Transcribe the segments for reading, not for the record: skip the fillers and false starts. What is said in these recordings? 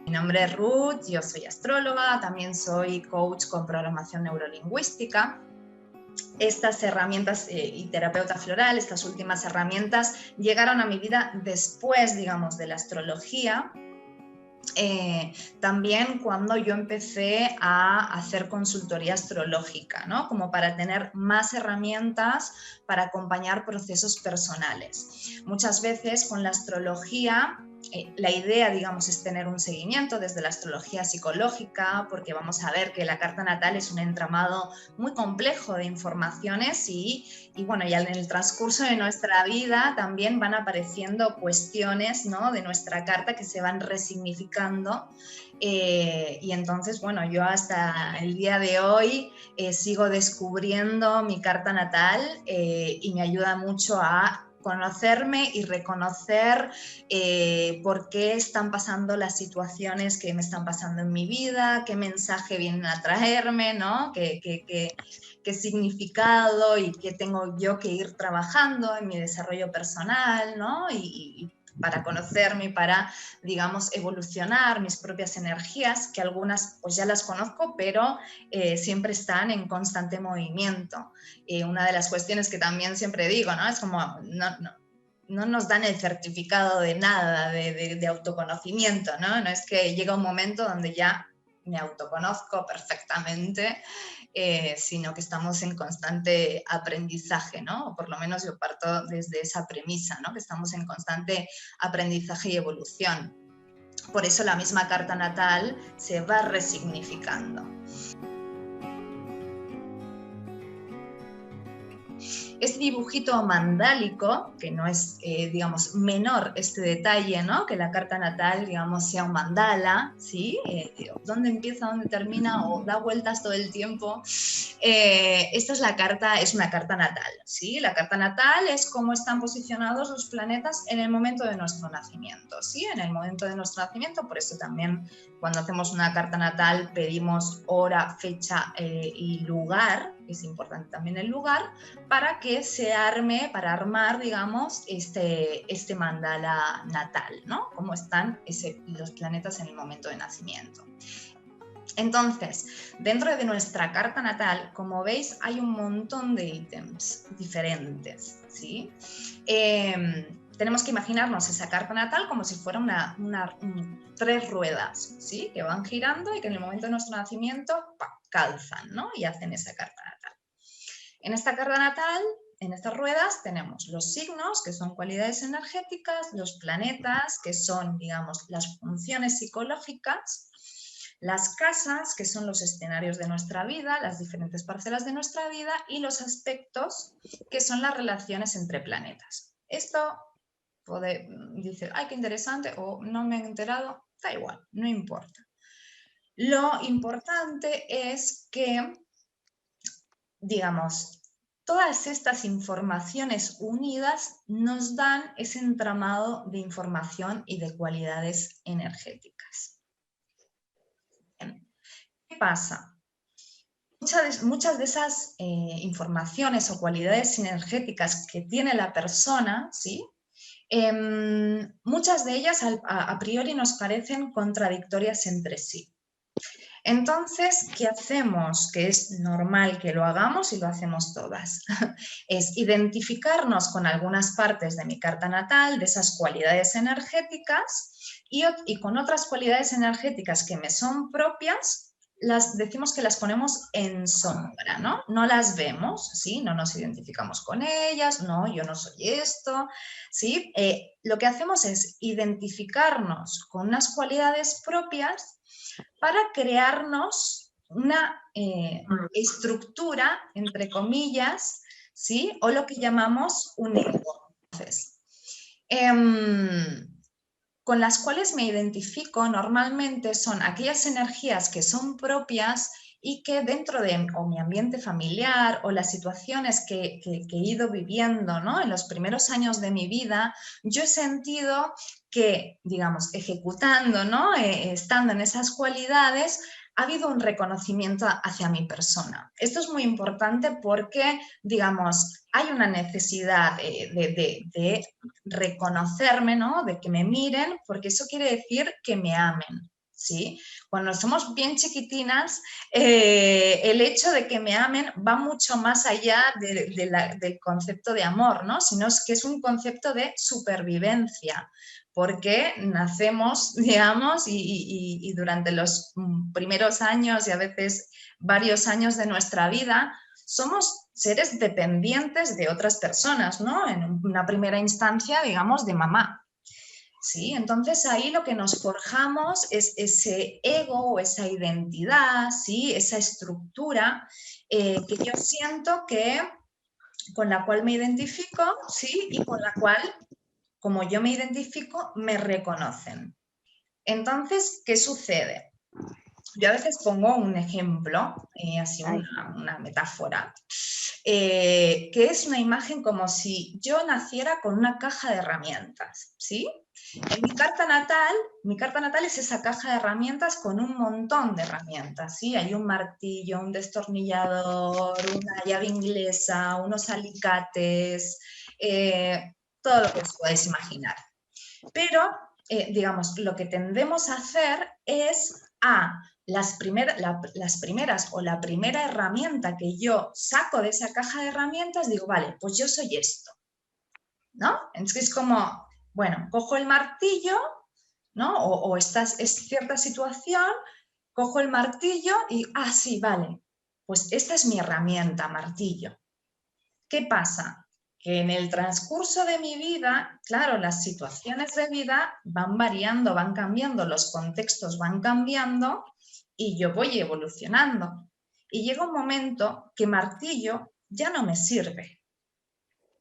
Mi nombre es Ruth, yo soy astróloga, también soy coach con programación neurolingüística. Estas herramientas y terapeuta floral, estas últimas herramientas, llegaron a mi vida después, digamos, de la astrología. También cuando yo empecé a hacer consultoría astrológica, ¿no? Como para tener más herramientas para acompañar procesos personales. Muchas veces con la astrología la idea, digamos, es tener un seguimiento desde la astrología psicológica, porque vamos a ver que la carta natal es un entramado muy complejo de informaciones y bueno, ya en el transcurso de nuestra vida también van apareciendo cuestiones, ¿no?, de nuestra carta que se van resignificando. Y entonces, bueno, yo hasta el día de hoy sigo descubriendo mi carta natal y me ayuda mucho a conocerme y reconocer por qué están pasando las situaciones que me están pasando en mi vida, qué mensaje vienen a traerme, ¿no? Qué significado y qué tengo yo que ir trabajando en mi desarrollo personal, ¿no? Y para conocerme y para, digamos, evolucionar mis propias energías, que algunas pues ya las conozco, pero siempre están en constante movimiento. Una de las cuestiones que también siempre digo, ¿no? Es como, no nos dan el certificado de nada, de autoconocimiento, ¿no? No es que llega un momento donde ya me autoconozco perfectamente, sino que estamos en constante aprendizaje, ¿no? O por lo menos yo parto desde esa premisa, ¿no? Que estamos en constante aprendizaje y evolución. Por eso la misma carta natal se va resignificando. Este dibujito mandálico, que no es, digamos, menor este detalle, ¿no? Que la carta natal, digamos, sea un mandala, ¿sí? ¿Dónde empieza, dónde termina o da vueltas todo el tiempo? Esta es es una carta natal, ¿sí? La carta natal es cómo están posicionados los planetas en el momento de nuestro nacimiento, ¿sí? En el momento de nuestro nacimiento, por eso también cuando hacemos una carta natal pedimos hora, fecha y lugar, es importante también el lugar, para que se arme, para armar, digamos, este mandala natal, ¿no? Cómo están los planetas en el momento de nacimiento. Entonces, dentro de nuestra carta natal, como veis, hay un montón de ítems diferentes, ¿sí? Tenemos que imaginarnos esa carta natal como si fuera tres ruedas, ¿sí? Que van girando y que en el momento de nuestro nacimiento calzan, ¿no? Y hacen esa carta natal. En esta carta natal, en estas ruedas, tenemos los signos, que son cualidades energéticas, los planetas, que son, digamos, las funciones psicológicas, las casas, que son los escenarios de nuestra vida, las diferentes parcelas de nuestra vida, y los aspectos, que son las relaciones entre planetas. Esto dice, ay, qué interesante, o no me he enterado, da igual, no importa. Lo importante es que, digamos, todas estas informaciones unidas nos dan ese entramado de información y de cualidades energéticas. ¿Qué pasa? Muchas de esas informaciones o cualidades energéticas que tiene la persona, ¿sí? Muchas de ellas a priori nos parecen contradictorias entre sí. Entonces, ¿qué hacemos? Que es normal que lo hagamos y lo hacemos todas. Es identificarnos con algunas partes de mi carta natal, de esas cualidades energéticas, y con otras cualidades energéticas que me son propias, decimos que las ponemos en sombra, ¿no? No las vemos, ¿sí? No nos identificamos con ellas, no, yo no soy esto, ¿sí? Lo que hacemos es identificarnos con unas cualidades propias para crearnos una estructura, entre comillas, ¿sí? O lo que llamamos un ego. Entonces, con las cuales me identifico normalmente son aquellas energías que son propias y que dentro de mi ambiente familiar o las situaciones que he ido viviendo, ¿no? En los primeros años de mi vida, yo he sentido que, digamos, ejecutando, ¿no? Estando en esas cualidades, ha habido un reconocimiento hacia mi persona. Esto es muy importante porque, digamos, hay una necesidad de reconocerme, ¿no? De que me miren, porque eso quiere decir que me amen, ¿sí? Cuando somos bien chiquitinas, el hecho de que me amen va mucho más allá del concepto de amor, ¿no? Sino que es un concepto de supervivencia, porque nacemos, digamos, y durante los primeros años y a veces varios años de nuestra vida, somos seres dependientes de otras personas, ¿no? En una primera instancia, digamos, de mamá. ¿Sí? Entonces ahí lo que nos forjamos es ese ego o esa identidad, ¿sí? Esa estructura que yo siento que con la cual me identifico, ¿sí? Y con la cual, como yo me identifico, me reconocen. Entonces, ¿qué sucede? Yo a veces pongo un ejemplo, así una metáfora, que es una imagen como si yo naciera con una caja de herramientas, ¿sí? En mi carta natal es esa caja de herramientas con un montón de herramientas, ¿sí? Hay un martillo, un destornillador, una llave inglesa, unos alicates, todo lo que os podáis imaginar. Pero, digamos, lo que tendemos a hacer es las primeras o la primera herramienta que yo saco de esa caja de herramientas, digo, vale, pues yo soy esto, ¿no? Entonces es como, bueno, cojo el martillo, ¿no? O es cierta situación, cojo el martillo y, sí, vale, pues esta es mi herramienta, martillo. ¿Qué pasa? Que en el transcurso de mi vida, claro, las situaciones de vida van variando, van cambiando, los contextos van cambiando y yo voy evolucionando. Y llega un momento que martillo ya no me sirve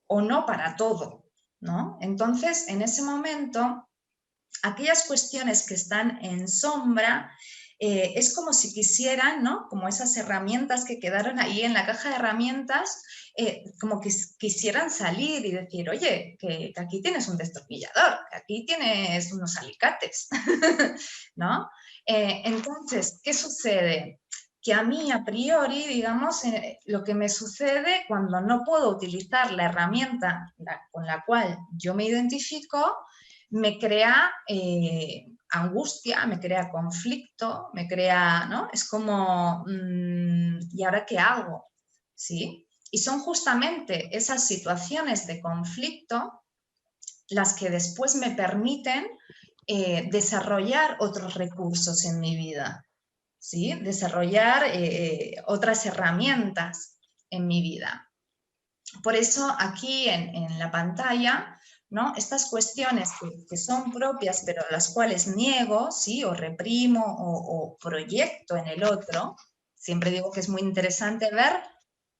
o no para todo, ¿no? Entonces, en ese momento, aquellas cuestiones que están en sombra, es como si quisieran, ¿no? Como esas herramientas que quedaron ahí en la caja de herramientas, como que quisieran salir y decir, oye, que aquí tienes un destornillador, que aquí tienes unos alicates, ¿no? Entonces, ¿qué sucede? Que a mí, a priori, digamos, lo que me sucede cuando no puedo utilizar la herramienta con la cual yo me identifico, me crea angustia, me crea conflicto, me crea, ¿no? Es como, ¿y ahora qué hago? ¿Sí? Y son justamente esas situaciones de conflicto las que después me permiten desarrollar otros recursos en mi vida, ¿sí? Desarrollar otras herramientas en mi vida. Por eso aquí en la pantalla, ¿no? Estas cuestiones que son propias, pero las cuales niego, ¿sí? O reprimo o proyecto en el otro, siempre digo que es muy interesante ver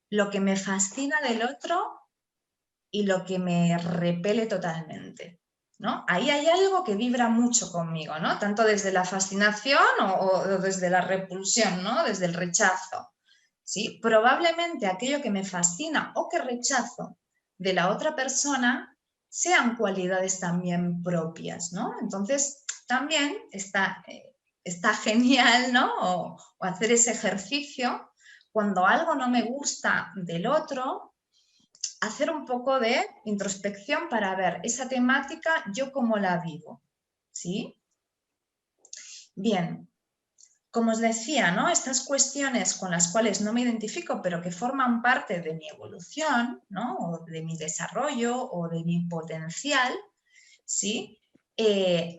lo que me fascina del otro y lo que me repele totalmente, ¿no? Ahí hay algo que vibra mucho conmigo, ¿no? Tanto desde la fascinación o desde la repulsión, ¿no? Desde el rechazo. ¿Sí? Probablemente aquello que me fascina o que rechazo de la otra persona sean cualidades también propias, ¿no? Entonces, también está genial, ¿no? O hacer ese ejercicio cuando algo no me gusta del otro, hacer un poco de introspección para ver esa temática, yo cómo la vivo, ¿sí? Bien. Como os decía, ¿no? Estas cuestiones con las cuales no me identifico, pero que forman parte de mi evolución, ¿no? O de mi desarrollo o de mi potencial, ¿sí?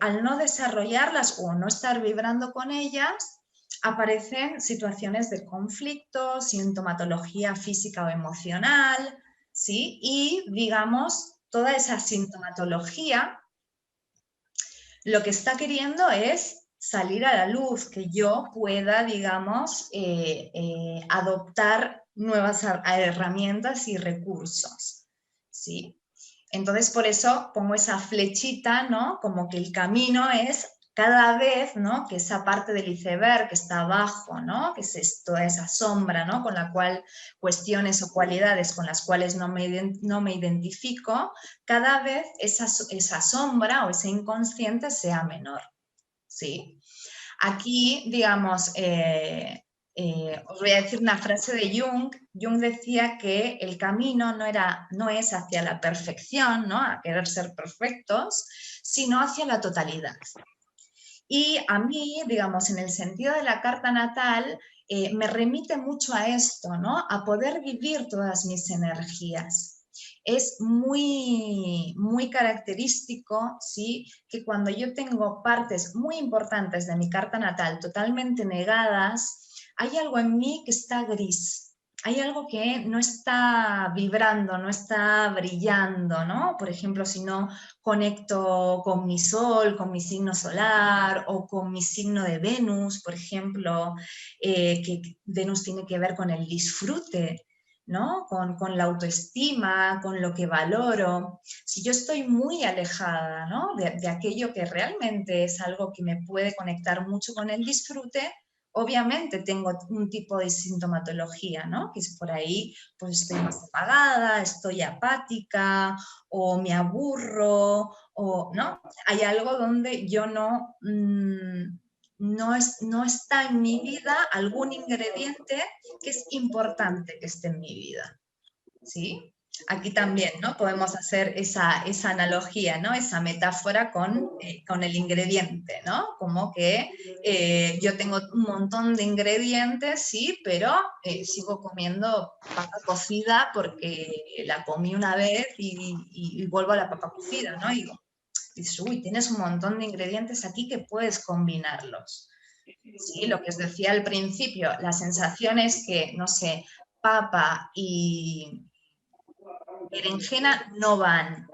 Al no desarrollarlas o no estar vibrando con ellas, aparecen situaciones de conflicto, sintomatología física o emocional, ¿sí? Y, digamos, toda esa sintomatología lo que está queriendo es salir a la luz, que yo pueda, digamos, adoptar nuevas herramientas y recursos, ¿sí? Entonces, por eso pongo esa flechita, ¿no? Como que el camino es cada vez, ¿no? Que esa parte del iceberg que está abajo, ¿no? Que es toda esa sombra, ¿no? Con la cual cuestiones o cualidades con las cuales no me identifico, cada vez esa sombra o ese inconsciente sea menor, ¿sí? Aquí, digamos, os voy a decir una frase de Jung. Jung decía que el camino no es hacia la perfección, ¿no? A querer ser perfectos, sino hacia la totalidad. Y a mí, digamos, en el sentido de la carta natal, me remite mucho a esto, ¿no? A poder vivir todas mis energías. Es muy, muy característico, ¿sí? Que cuando yo tengo partes muy importantes de mi carta natal totalmente negadas, hay algo en mí que está gris. Hay algo que no está vibrando, no está brillando, ¿no? Por ejemplo, si no conecto con mi sol, con mi signo solar o con mi signo de Venus, por ejemplo, que Venus tiene que ver con el disfrute, ¿no? Con la autoestima, con lo que valoro. Si yo estoy muy alejada, ¿no? de aquello que realmente es algo que me puede conectar mucho con el disfrute, obviamente tengo un tipo de sintomatología, ¿no? Que es por ahí, pues estoy más apagada, estoy apática, o me aburro, o no. Hay algo donde yo no, no está en mi vida algún ingrediente que es importante que esté en mi vida, ¿sí? Aquí también, ¿no? Podemos hacer esa analogía, ¿no? Esa metáfora con el ingrediente, ¿no? Como que yo tengo un montón de ingredientes, sí, pero sigo comiendo papa cocida porque la comí una vez y vuelvo a la papa cocida, ¿no? Y dices, uy, tienes un montón de ingredientes aquí que puedes combinarlos. Sí, lo que os decía al principio, la sensación es que, no sé, papa y berenjena no van.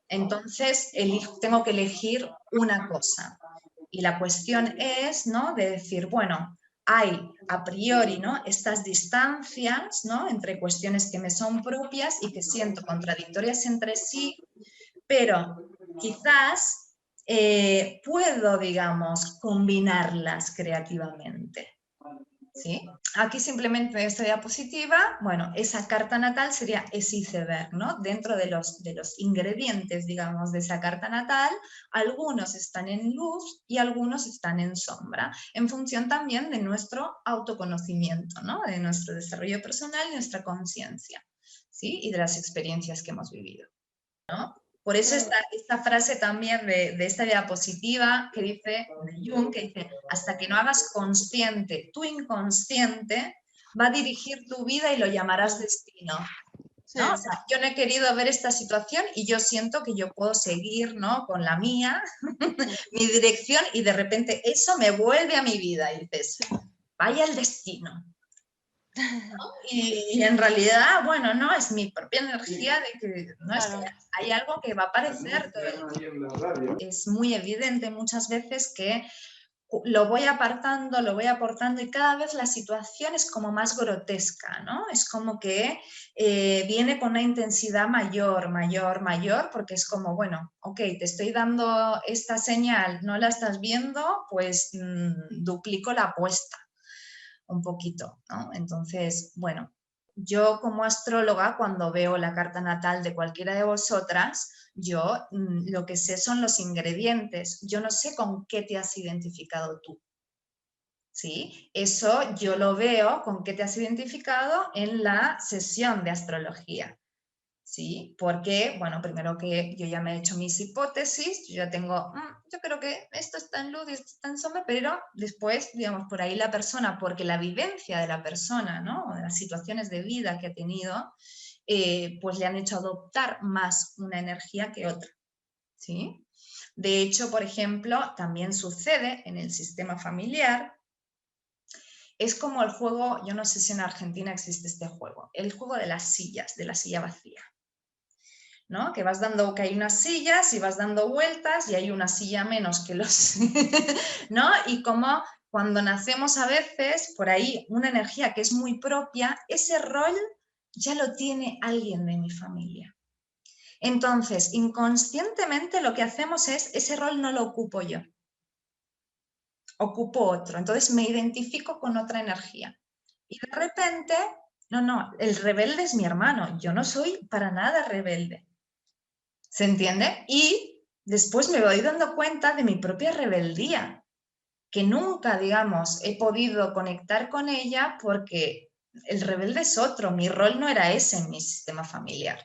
Entonces, tengo que elegir una cosa. Y la cuestión es, ¿no? De decir, bueno, hay a priori, ¿no? Estas distancias, ¿no? Entre cuestiones que me son propias y que siento contradictorias entre sí, pero quizás puedo, digamos, combinarlas creativamente. ¿Sí? Aquí simplemente en esta diapositiva, bueno, esa carta natal sería ese iceberg, ¿no? Dentro de los ingredientes, digamos, de esa carta natal, algunos están en luz y algunos están en sombra, en función también de nuestro autoconocimiento, ¿no? De nuestro desarrollo personal y nuestra conciencia, ¿sí? Y de las experiencias que hemos vivido, ¿no? Por eso esta frase también de esta diapositiva que dice, de Jung, que dice, hasta que no hagas consciente tu inconsciente, va a dirigir tu vida y lo llamarás destino. ¿No? O sea, yo no he querido ver esta situación y yo siento que yo puedo seguir, ¿no? Con la mía, mi dirección, y de repente eso me vuelve a mi vida y dices, vaya el destino. ¿No? Y en realidad, bueno, no, es mi propia energía de que no es que hay algo que va a aparecer todo el tiempo. Es muy evidente muchas veces que lo voy apartando, lo voy aportando y cada vez la situación es como más grotesca, ¿no? Es como que viene con una intensidad mayor, mayor, mayor, porque es como, bueno, ok, te estoy dando esta señal, no la estás viendo, pues duplico la apuesta un poquito, ¿no? Entonces, bueno, yo como astróloga, cuando veo la carta natal de cualquiera de vosotras, yo lo que sé son los ingredientes. Yo no sé con qué te has identificado tú. ¿Sí? Eso yo lo veo con qué te has identificado en la sesión de astrología. ¿Sí? Porque, bueno, primero que yo ya me he hecho mis hipótesis, yo ya tengo, yo creo que esto está en luz y esto está en sombra, pero después, digamos, por ahí la persona, porque la vivencia de la persona, ¿no? O de las situaciones de vida que ha tenido, pues le han hecho adoptar más una energía que otra, ¿sí? De hecho, por ejemplo, también sucede en el sistema familiar. Es como el juego, yo no sé si en Argentina existe este juego, el juego de las sillas, de la silla vacía. ¿No? Que vas dando, que hay unas sillas y vas dando vueltas y hay una silla menos que los, ¿no? Y como cuando nacemos a veces, por ahí, una energía que es muy propia, ese rol ya lo tiene alguien de mi familia. Entonces, inconscientemente lo que hacemos es, ese rol no lo ocupo yo, ocupo otro. Entonces me identifico con otra energía. Y de repente, no, el rebelde es mi hermano, yo no soy para nada rebelde. ¿Se entiende? Y después me voy dando cuenta de mi propia rebeldía, que nunca, digamos, he podido conectar con ella porque el rebelde es otro, mi rol no era ese en mi sistema familiar,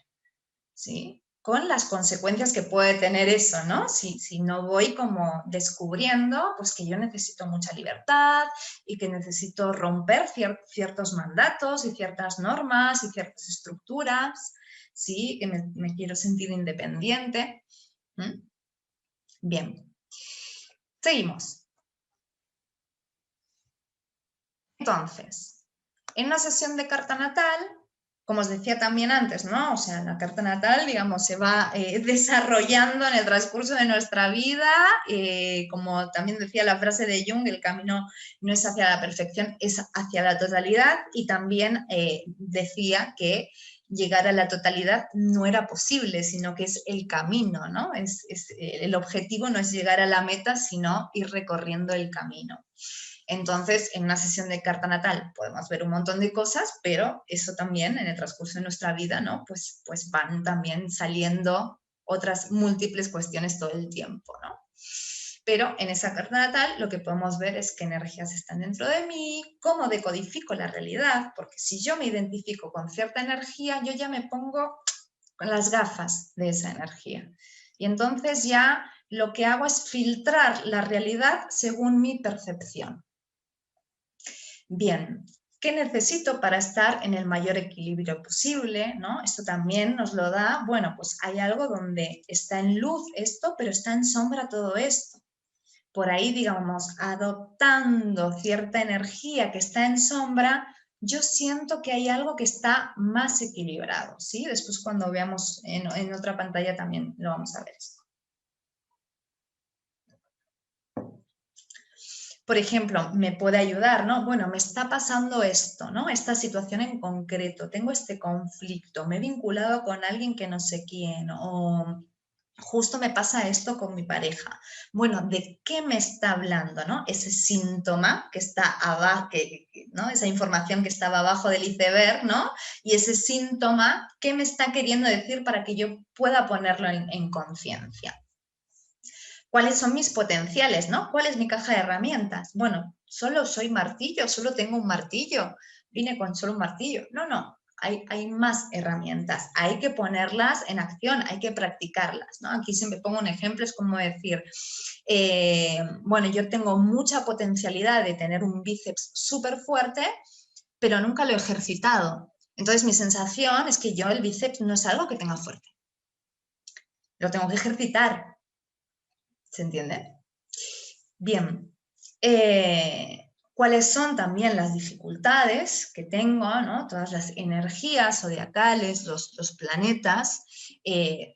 ¿sí? con las consecuencias que puede tener eso, ¿no? Si no voy como descubriendo, pues que yo necesito mucha libertad y que necesito romper ciertos mandatos y ciertas normas y ciertas estructuras, ¿sí? Que me quiero sentir independiente. ¿Mm? Bien, seguimos. Entonces, en una sesión de carta natal, como os decía también antes, ¿no? O sea, la carta natal, digamos, se va desarrollando en el transcurso de nuestra vida, como también decía la frase de Jung, el camino no es hacia la perfección, es hacia la totalidad, y también decía que llegar a la totalidad no era posible, sino que es el camino, ¿no? El objetivo no es llegar a la meta, sino ir recorriendo el camino. Entonces, en una sesión de carta natal podemos ver un montón de cosas, pero eso también en el transcurso de nuestra vida, ¿no? Pues van también saliendo otras múltiples cuestiones todo el tiempo, ¿no? Pero en esa carta natal lo que podemos ver es qué energías están dentro de mí, cómo decodifico la realidad, porque si yo me identifico con cierta energía, yo ya me pongo con las gafas de esa energía. Y entonces ya lo que hago es filtrar la realidad según mi percepción. Bien, ¿qué necesito para estar en el mayor equilibrio posible? ¿No? Esto también nos lo da, bueno, pues hay algo donde está en luz esto, pero está en sombra todo esto. Por ahí, digamos, adoptando cierta energía que está en sombra, yo siento que hay algo que está más equilibrado, ¿sí? Después cuando veamos en otra pantalla también lo vamos a ver esto. Por ejemplo, me puede ayudar, ¿no? Bueno, me está pasando esto, ¿no? Esta situación en concreto, tengo este conflicto, me he vinculado con alguien que no sé quién, o justo me pasa esto con mi pareja. Bueno, ¿de qué me está hablando, no? Ese síntoma que está abajo, ¿no? Esa información que estaba abajo del iceberg, ¿no? Y ese síntoma, ¿qué me está queriendo decir para que yo pueda ponerlo en conciencia? ¿Cuáles son mis potenciales, no? ¿Cuál es mi caja de herramientas? Bueno, solo soy martillo, solo tengo un martillo, vine con solo un martillo. No, hay más herramientas, hay que ponerlas en acción, hay que practicarlas, ¿no? Aquí siempre pongo un ejemplo, es como decir, bueno, yo tengo mucha potencialidad de tener un bíceps súper fuerte, pero nunca lo he ejercitado. Entonces mi sensación es que yo el bíceps no es algo que tenga fuerte, lo tengo que ejercitar, ¿se entiende? Bien, ¿cuáles son también las dificultades que tengo, ¿no? Todas las energías zodiacales, los planetas,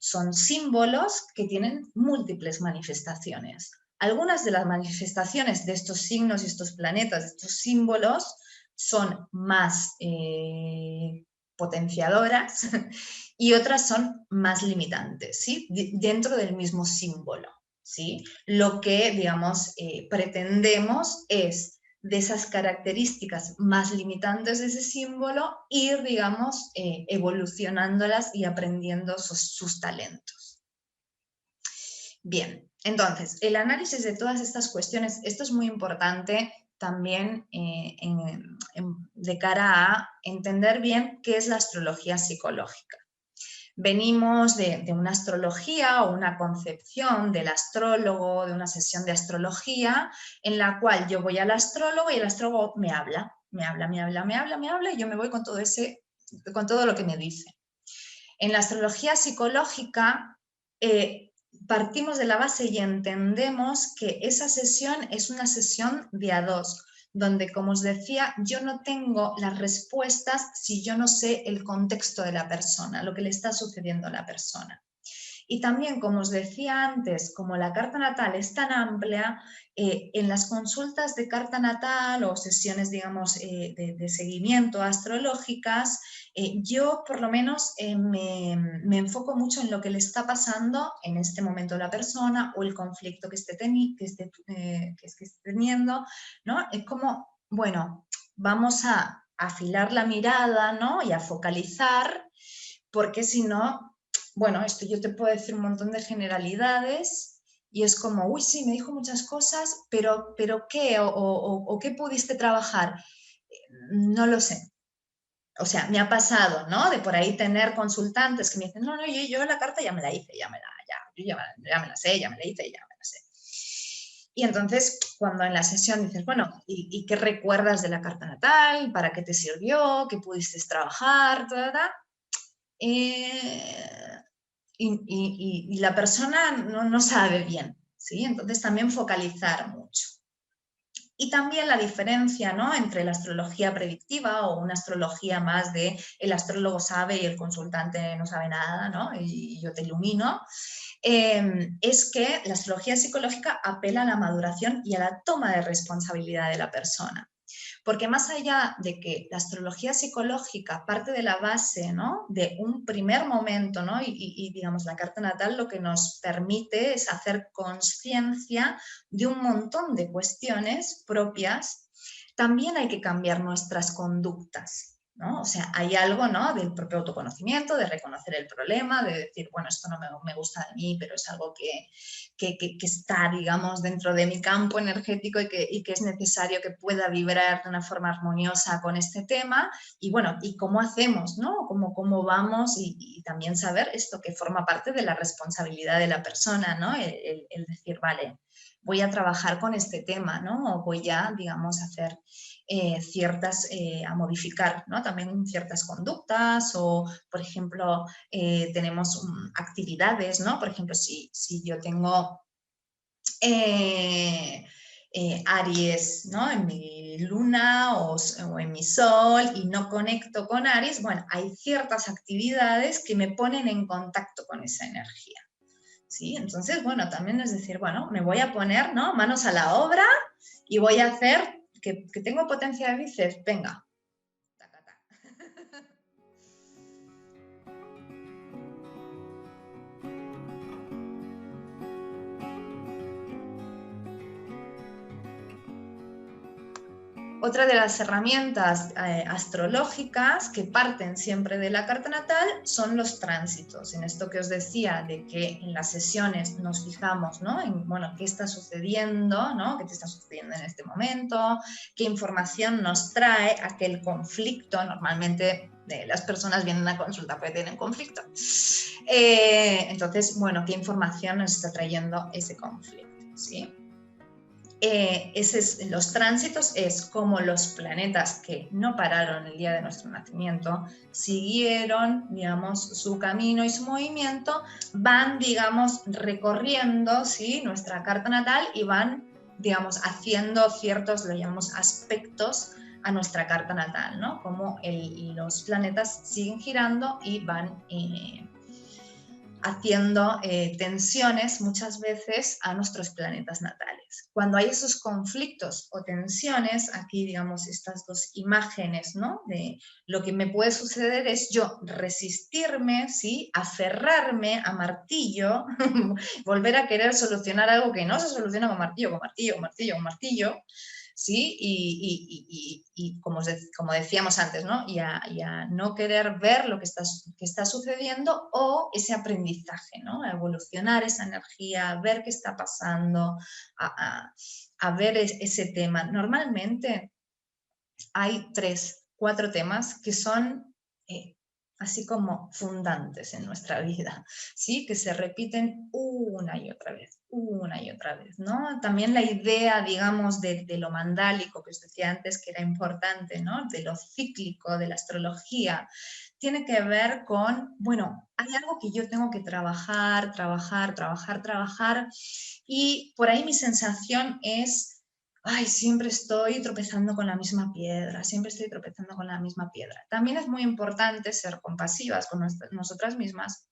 son símbolos que tienen múltiples manifestaciones. Algunas de las manifestaciones de estos signos y estos planetas, de estos símbolos, son más potenciadoras y otras son más limitantes, ¿sí? Dentro del mismo símbolo. ¿Sí? Lo que, digamos, pretendemos es de esas características más limitantes de ese símbolo ir, digamos, evolucionándolas y aprendiendo sus talentos. Bien, entonces, el análisis de todas estas cuestiones, esto es muy importante también de cara a entender bien qué es la astrología psicológica. Venimos de una astrología o una concepción del astrólogo, de una sesión de astrología, en la cual yo voy al astrólogo y el astrólogo me habla, y yo me voy con todo lo que me dice. En la astrología psicológica partimos de la base y entendemos que esa sesión es una sesión de a dos, donde, como os decía, yo no tengo las respuestas si yo no sé el contexto de la persona, lo que le está sucediendo a la persona. Y también, como os decía antes, como la carta natal es tan amplia, en las consultas de carta natal o sesiones, digamos, de seguimiento astrológicas, yo por lo menos me enfoco mucho en lo que le está pasando en este momento a la persona o el conflicto que esté teniendo, ¿no? Es como, bueno, vamos a afilar la mirada, ¿no? Y a focalizar, porque si no, bueno, esto yo te puedo decir un montón de generalidades y es como, uy, sí, me dijo muchas cosas, pero ¿qué? ¿O qué pudiste trabajar? No lo sé. O sea, me ha pasado, ¿no? De por ahí tener consultantes que me dicen, no, no, yo la carta ya me la hice, ya me la sé, ya me la hice, ya me la sé. Y entonces, cuando en la sesión dices, bueno, ¿y qué recuerdas de la carta natal? ¿Para qué te sirvió? ¿Qué pudiste trabajar? Eh, y la persona no sabe bien, ¿sí? Entonces, también focalizar mucho. Y también la diferencia, ¿no?, entre la astrología predictiva o una astrología más de el astrólogo sabe y el consultante no sabe nada, ¿no?, y yo te ilumino, es que la astrología psicológica apela a la maduración y a la toma de responsabilidad de la persona. Porque más allá de que la astrología psicológica parte de la base, ¿no?, de un primer momento, ¿no?, y digamos la carta natal lo que nos permite es hacer conciencia de un montón de cuestiones propias, también hay que cambiar nuestras conductas, ¿no? O sea, hay algo, ¿no?, del propio autoconocimiento, de reconocer el problema, de decir, bueno, esto no me gusta de mí, pero es algo que está, digamos, dentro de mi campo energético y que es necesario que pueda vibrar de una forma armoniosa con este tema. Y bueno, ¿y cómo hacemos, no? ¿Cómo vamos? Y también saber esto que forma parte de la responsabilidad de la persona, ¿no? El decir, vale, voy a trabajar con este tema, ¿no? O voy a, digamos, hacer a modificar, ¿no?, también ciertas conductas o, por ejemplo, tenemos actividades, ¿no? Por ejemplo, si yo tengo Aries, ¿no?, en mi luna o en mi sol y no conecto con Aries, bueno, hay ciertas actividades que me ponen en contacto con esa energía, ¿sí? Entonces, bueno, también es decir, bueno, me voy a poner, ¿no?, manos a la obra y voy a hacer que tengo potencia de bíceps, venga. Taca, taca. Otra de las herramientas astrológicas que parten siempre de la carta natal son los tránsitos. En esto que os decía de que en las sesiones nos fijamos, ¿no?, en, bueno, qué está sucediendo, ¿no?, qué te está sucediendo en este momento, qué información nos trae aquel conflicto. Normalmente las personas vienen a consulta porque tienen conflicto. Entonces, bueno, qué información nos está trayendo ese conflicto, ¿sí? Los tránsitos es como los planetas que no pararon el día de nuestro nacimiento, siguieron, digamos, su camino y su movimiento, van, digamos, recorriendo, ¿sí?, nuestra carta natal y van, digamos, haciendo ciertos, lo llamamos, aspectos a nuestra carta natal, ¿no? Como los planetas siguen girando y van haciendo tensiones muchas veces a nuestros planetas natales. Cuando hay esos conflictos o tensiones, aquí digamos estas dos imágenes, ¿no?, de lo que me puede suceder es yo resistirme, ¿sí?, aferrarme a martillo, volver a querer solucionar algo que no se soluciona con martillo, con martillo, con martillo, con martillo, ¿sí? Y como decíamos antes, ¿no?, y a no querer ver lo que está sucediendo o ese aprendizaje, ¿no?, a evolucionar esa energía, a ver qué está pasando, a ver ese tema. Normalmente hay 3, 4 temas que son así como fundantes en nuestra vida, ¿sí?, que se repiten una y otra vez, ¿no? También la idea, digamos, de lo mandálico que os decía antes que era importante, ¿no?, de lo cíclico, de la astrología, tiene que ver con, bueno, hay algo que yo tengo que trabajar, y por ahí mi sensación es, ay, siempre estoy tropezando con la misma piedra, siempre estoy tropezando con la misma piedra. También es muy importante ser compasivas con nosotras mismas,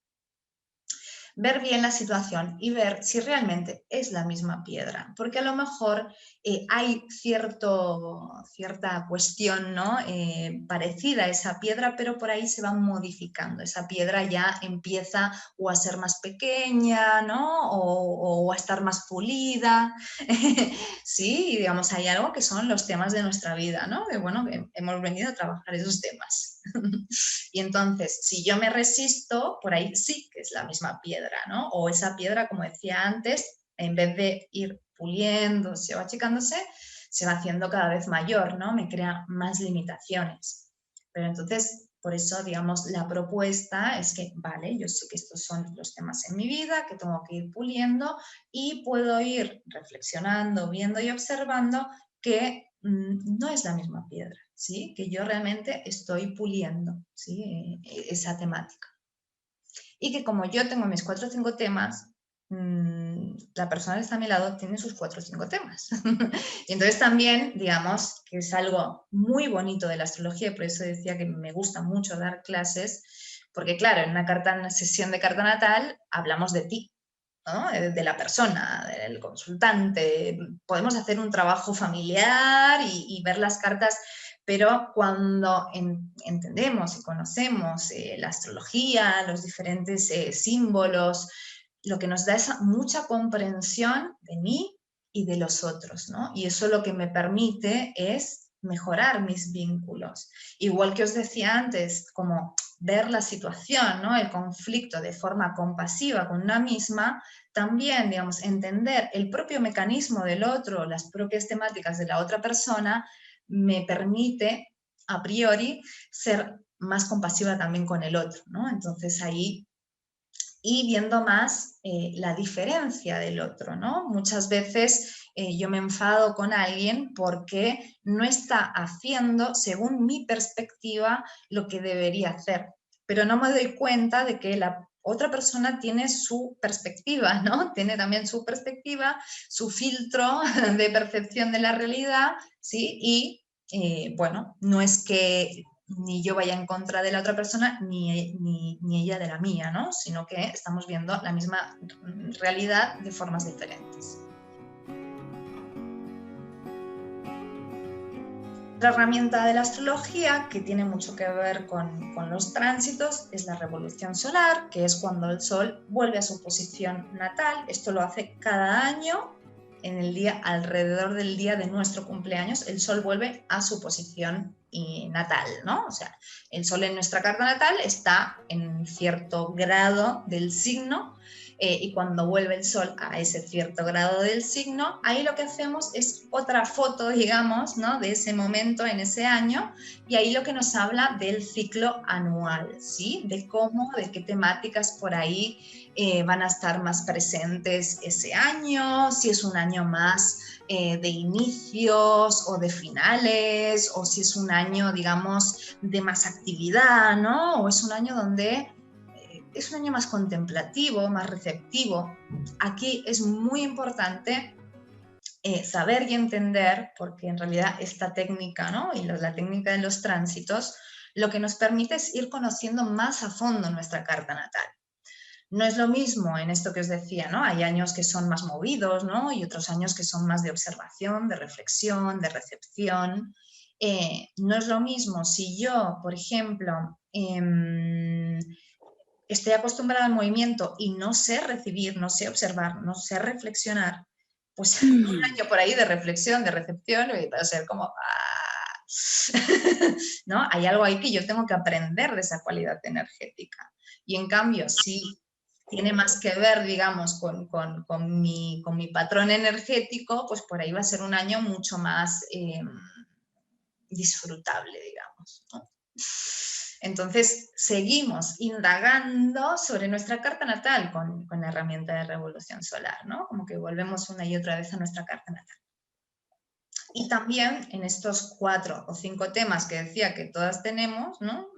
ver bien la situación y ver si realmente es la misma piedra, porque a lo mejor hay cierta cuestión, ¿no?, parecida a esa piedra, pero por ahí se va modificando. Esa piedra ya empieza o a ser más pequeña, ¿no?, o a estar más pulida. Sí, y digamos, hay algo que son los temas de nuestra vida, ¿no?, que bueno, que hemos venido a trabajar esos temas. Y entonces, si yo me resisto, por ahí sí que es la misma piedra, ¿no? O esa piedra, como decía antes, en vez de ir puliéndose o achicándose, se va haciendo cada vez mayor, ¿no? Me crea más limitaciones. Pero entonces, por eso, digamos, la propuesta es que, vale, yo sé que estos son los temas en mi vida, que tengo que ir puliendo y puedo ir reflexionando, viendo y observando que no es la misma piedra, ¿sí? Que yo realmente estoy puliendo, ¿sí? Esa temática. Y que como yo tengo mis 4 o 5 temas, la persona que está a mi lado tiene sus 4 o 5 temas. Y entonces también, digamos, que es algo muy bonito de la astrología, y por eso decía que me gusta mucho dar clases, porque claro, en una sesión de carta natal hablamos de ti, ¿no? De la persona, del consultante. Podemos hacer un trabajo familiar y ver las cartas, pero cuando entendemos y conocemos la astrología, los diferentes símbolos, lo que nos da es mucha comprensión de mí y de los otros, ¿no? Y eso lo que me permite es mejorar mis vínculos. Igual que os decía antes, como ver la situación, ¿no? El conflicto de forma compasiva con una misma, también, digamos, entender el propio mecanismo del otro, las propias temáticas de la otra persona, me permite, a priori, ser más compasiva también con el otro, ¿no? Entonces ahí, y viendo más la diferencia del otro, ¿no? Muchas veces yo me enfado con alguien porque no está haciendo, según mi perspectiva, lo que debería hacer, pero no me doy cuenta de que la otra persona tiene su perspectiva, ¿no? Tiene también su perspectiva, su filtro de percepción de la realidad, ¿sí? Y bueno, no es que ni yo vaya en contra de la otra persona, ni ella de la mía, ¿no? Sino que estamos viendo la misma realidad de formas diferentes. Otra herramienta de la astrología que tiene mucho que ver con los tránsitos es la revolución solar, que es cuando el Sol vuelve a su posición natal. Esto lo hace cada año, en el día, alrededor del día de nuestro cumpleaños, el Sol vuelve a su posición natal, ¿no? O sea, el Sol en nuestra carta natal está en cierto grado del signo, y cuando vuelve el Sol a ese cierto grado del signo, ahí lo que hacemos es otra foto, digamos, ¿no? De ese momento en ese año, y ahí lo que nos habla del ciclo anual, ¿sí? De cómo, de qué temáticas por ahí van a estar más presentes ese año, si es un año más de inicios o de finales, o si es un año, digamos, de más actividad, ¿no? O es un año donde es un año más contemplativo, más receptivo. Aquí es muy importante saber y entender, porque en realidad esta técnica, ¿no? Y la técnica de los tránsitos, lo que nos permite es ir conociendo más a fondo nuestra carta natal. No es lo mismo en esto que os decía, ¿no? Hay años que son más movidos, ¿no? Y otros años que son más de observación, de reflexión, de recepción. No es lo mismo si yo, por ejemplo, estoy acostumbrada al movimiento y no sé recibir, no sé observar, no sé reflexionar, pues un año por ahí de reflexión, de recepción, va a ser como... ¿no? Hay algo ahí que yo tengo que aprender de esa cualidad energética. Y en cambio, si tiene más que ver, digamos, con mi patrón energético, pues por ahí va a ser un año mucho más disfrutable, digamos, ¿no? Entonces, seguimos indagando sobre nuestra carta natal con la herramienta de revolución solar, ¿no? Como que volvemos una y otra vez a nuestra carta natal. Y también en estos 4 o 5 temas que decía que todas tenemos, ¿no?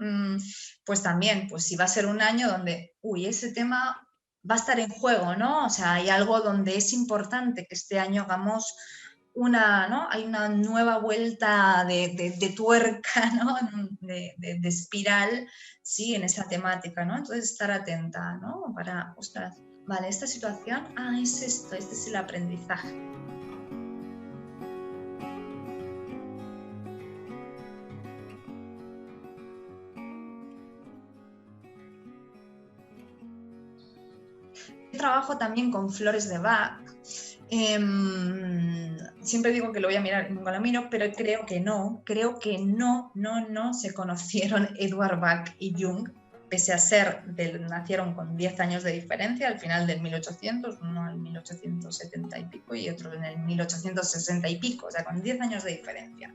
Pues también, pues si va a ser un año donde, uy, ese tema va a estar en juego, ¿no? O sea, hay algo donde es importante que este año hagamos ¿no? Hay una nueva vuelta de tuerca, ¿no? De espiral, sí, en esa temática, ¿no? Entonces estar atenta, ¿no? Para, ostras, vale, esta situación, es esto, este es el aprendizaje. Trabajo también con flores de Bach. Siempre digo que lo voy a mirar, nunca lo miro, pero creo que no se conocieron Edward Bach y Jung, pese a ser, nacieron con 10 años de diferencia, al final del 1800, uno en 1870 y pico y otro en el 1860 y pico, o sea, con 10 años de diferencia.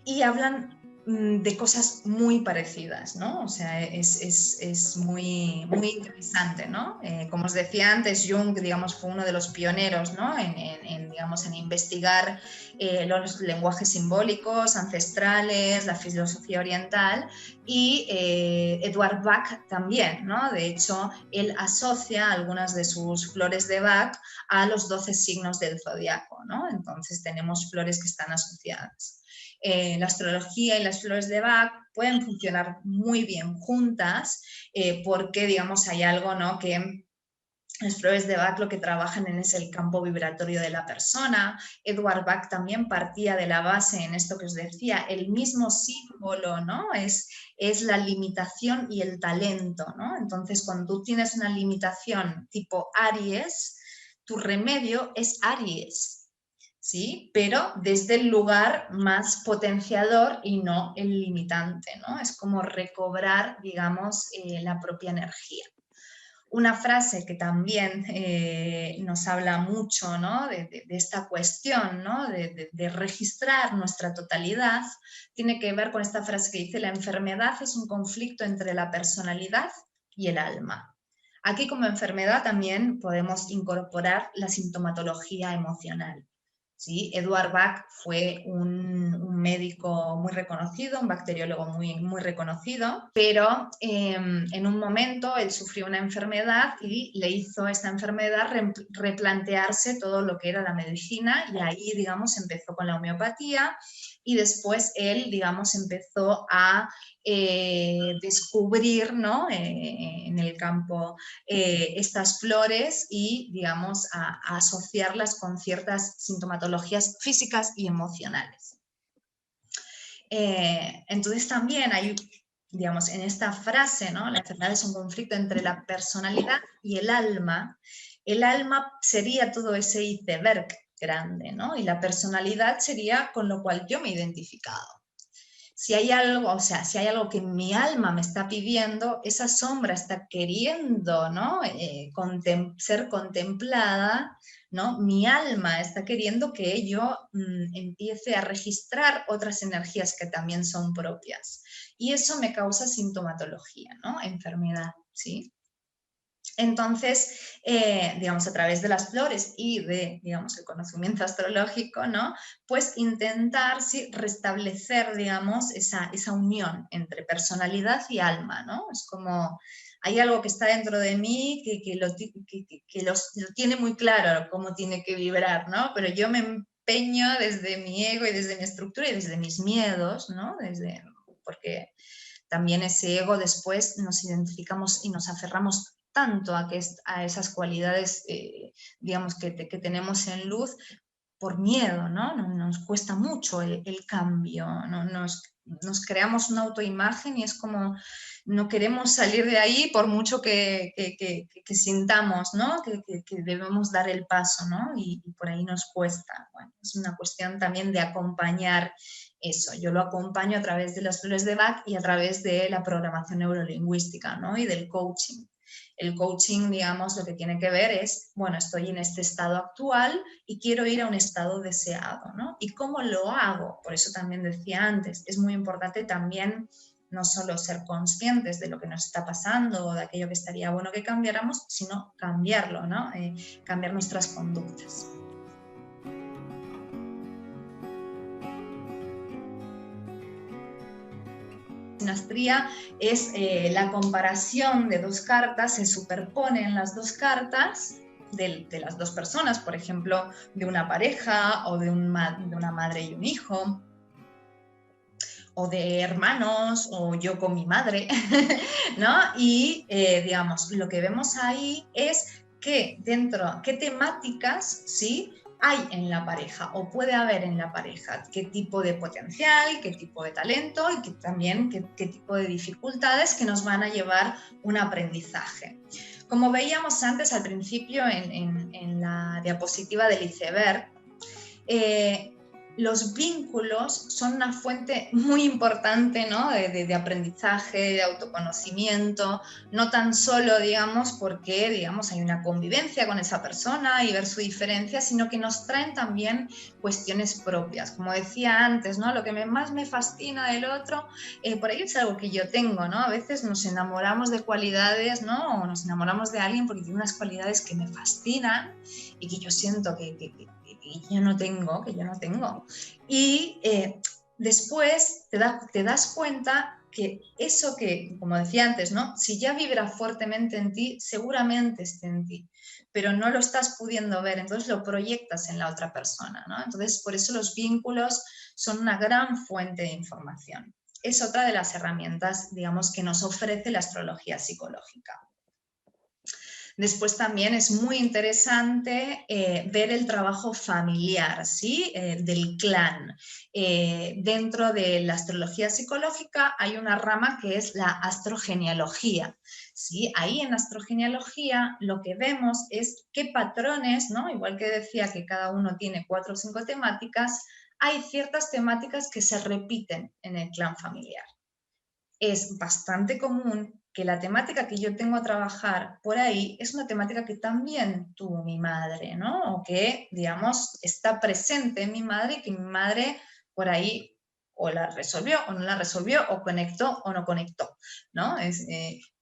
y hablan de cosas muy parecidas, ¿no? O sea, es muy, muy interesante, ¿no? Como os decía antes, Jung, digamos, fue uno de los pioneros, ¿no? Digamos, en investigar los lenguajes simbólicos, ancestrales, la filosofía oriental, y Edward Bach también, ¿no? De hecho, él asocia algunas de sus flores de Bach a los 12 signos del zodiaco, ¿no? Entonces tenemos flores que están asociadas. La astrología y las flores de Bach pueden funcionar muy bien juntas porque, digamos, hay algo, ¿no? Que las flores de Bach lo que trabajan es el campo vibratorio de la persona. Edward Bach también partía de la base en esto que os decía, el mismo símbolo, ¿no? Es la limitación y el talento, ¿no? Entonces, cuando tú tienes una limitación tipo Aries, tu remedio es Aries. ¿Sí? Pero desde el lugar más potenciador y no el limitante, ¿no? Es como recobrar, digamos, la propia energía. Una frase que también nos habla mucho, ¿no? de esta cuestión, ¿no? de registrar nuestra totalidad, tiene que ver con esta frase que dice: la enfermedad es un conflicto entre la personalidad y el alma. Aquí como enfermedad también podemos incorporar la sintomatología emocional. ¿Sí? Edward Bach fue un médico muy reconocido, un bacteriólogo muy, muy reconocido, pero en un momento él sufrió una enfermedad y le hizo a esta enfermedad replantearse todo lo que era la medicina, y ahí, digamos, empezó con la homeopatía, y después él, digamos, empezó a descubrir, ¿no? En el campo estas flores y, digamos, a asociarlas con ciertas sintomatologías físicas y emocionales. Entonces también hay, digamos, en esta frase, ¿no? La enfermedad es un conflicto entre la personalidad y el alma. El alma sería todo ese iceberg grande, ¿no? Y la personalidad sería con lo cual yo me he identificado. Si hay algo, o sea, si hay algo que mi alma me está pidiendo, esa sombra está queriendo, ¿no? Ser contemplada, ¿no? Mi alma está queriendo que yo empiece a registrar otras energías que también son propias. Y eso me causa sintomatología, ¿no? Enfermedad, ¿sí? Entonces, digamos, a través de las flores y de, digamos, el conocimiento astrológico, ¿no? Pues intentar, sí, restablecer, digamos, esa unión entre personalidad y alma, ¿no? Es como, hay algo que está dentro de mí que lo tiene muy claro cómo tiene que vibrar, ¿no? Pero yo me empeño desde mi ego y desde mi estructura y desde mis miedos, ¿no? Porque también ese ego después nos identificamos y nos aferramos tanto a esas cualidades, digamos, que tenemos en luz por miedo, ¿no? Nos cuesta mucho el cambio, ¿no? Nos creamos una autoimagen y es como no queremos salir de ahí por mucho que sintamos, ¿no? Que debemos dar el paso, ¿no? Y por ahí nos cuesta. Bueno, es una cuestión también de acompañar eso. Yo lo acompaño a través de las flores de Bach y a través de la programación neurolingüística, ¿no? Y del coaching. El coaching, digamos, lo que tiene que ver es, bueno, estoy en este estado actual y quiero ir a un estado deseado, ¿no? ¿Y cómo lo hago? Por eso también decía antes, es muy importante también no solo ser conscientes de lo que nos está pasando o de aquello que estaría bueno que cambiáramos, sino cambiarlo, ¿no? Cambiar nuestras conductas. Sinastría es la comparación de dos cartas, se superponen las dos cartas de las dos personas, por ejemplo, de una pareja o de una madre y un hijo, o de hermanos, o yo con mi madre, ¿no? Y, digamos, lo que vemos ahí es que dentro, qué temáticas, ¿sí?, hay en la pareja o puede haber en la pareja, qué tipo de potencial, qué tipo de talento y también qué tipo de dificultades que nos van a llevar un aprendizaje. Como veíamos antes al principio en la diapositiva del iceberg, los vínculos son una fuente muy importante, ¿no? de aprendizaje, de autoconocimiento, no tan solo, digamos, porque, digamos, hay una convivencia con esa persona y ver su diferencia, sino que nos traen también cuestiones propias. Como decía antes, ¿no? Lo que más me fascina del otro, por ahí es algo que yo tengo, ¿no? A veces nos enamoramos de cualidades, ¿no? O nos enamoramos de alguien porque tiene unas cualidades que me fascinan y que yo siento que yo no tengo, Y después te das cuenta que eso que, como decía antes, ¿no? Si ya vibra fuertemente en ti, seguramente esté en ti, pero no lo estás pudiendo ver, entonces lo proyectas en la otra persona, ¿no? Entonces, por eso los vínculos son una gran fuente de información. Es otra de las herramientas, digamos, que nos ofrece la astrología psicológica. Después también es muy interesante ver el trabajo familiar, ¿sí? Del clan. Dentro de la astrología psicológica hay una rama que es la astrogenealogía. ¿Sí? Ahí en astrogenealogía lo que vemos es qué patrones, ¿no? Igual que decía que cada uno tiene 4 o 5 temáticas, hay ciertas temáticas que se repiten en el clan familiar. Es bastante común que la temática que yo tengo a trabajar por ahí es una temática que también tuvo mi madre, ¿no? O que, digamos, está presente en mi madre y que mi madre por ahí o la resolvió o no la resolvió, o conectó o no conectó, ¿no?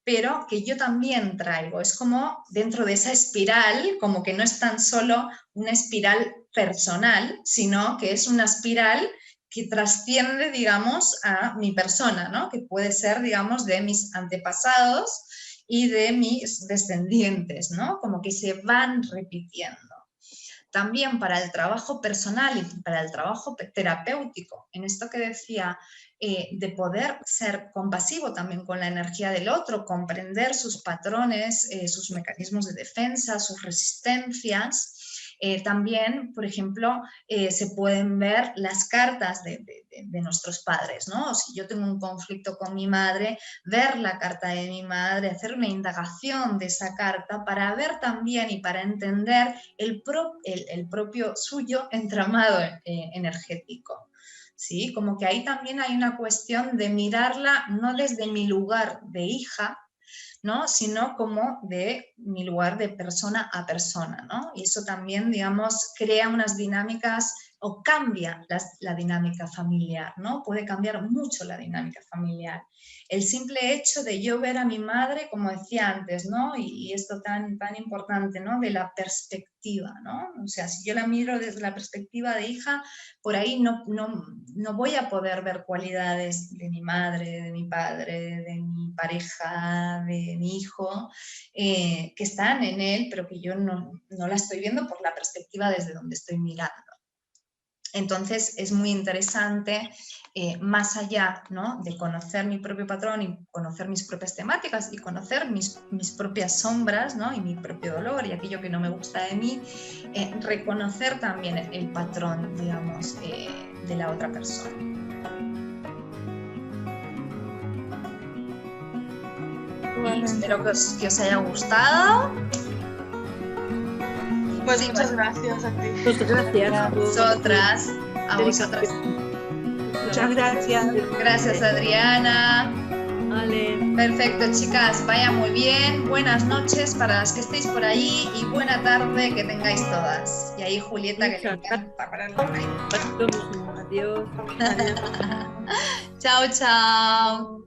Pero que yo también traigo. Es como dentro de esa espiral, como que no es tan solo una espiral personal, sino que es una espiral que trasciende, digamos, a mi persona, ¿no? Que puede ser, digamos, de mis antepasados y de mis descendientes, ¿no? Como que se van repitiendo. También para el trabajo personal y para el trabajo terapéutico, en esto que decía, de poder ser compasivo también con la energía del otro, comprender sus patrones, sus mecanismos de defensa, sus resistencias. También, por ejemplo, se pueden ver las cartas de nuestros padres, ¿no? Si yo tengo un conflicto con mi madre, ver la carta de mi madre, hacer una indagación de esa carta para ver también y para entender el propio suyo entramado energético. ¿Sí? Como que ahí también hay una cuestión de mirarla no desde mi lugar de hija, ¿no? Sino como de mi lugar de persona a persona, ¿no? Y eso también, digamos, crea unas dinámicas o cambia la dinámica familiar, ¿no? Puede cambiar mucho la dinámica familiar. El simple hecho de yo ver a mi madre, como decía antes, ¿no? Y esto tan importante, ¿no? De la perspectiva, ¿no? O sea, si yo la miro desde la perspectiva de hija, por ahí no voy a poder ver cualidades de mi madre, de mi padre, de mi pareja, de mi hijo, que están en él, pero que yo no la estoy viendo por la perspectiva desde donde estoy mirando. Entonces es muy interesante, más allá, ¿no? De conocer mi propio patrón y conocer mis propias temáticas y conocer mis propias sombras, ¿no? Y mi propio dolor y aquello que no me gusta de mí, reconocer también el patrón, digamos, de la otra persona. Y espero que os haya gustado. Pues sí, muchas gracias a ti. Muchas gracias. A vosotras. Muchas gracias. Gracias, Adriana. Vale. Perfecto, chicas, vaya muy bien. Buenas noches para las que estéis por allí y buena tarde que tengáis todas. Y ahí Julieta, que le encanta pararlo ahí. Adiós. Chao, chao.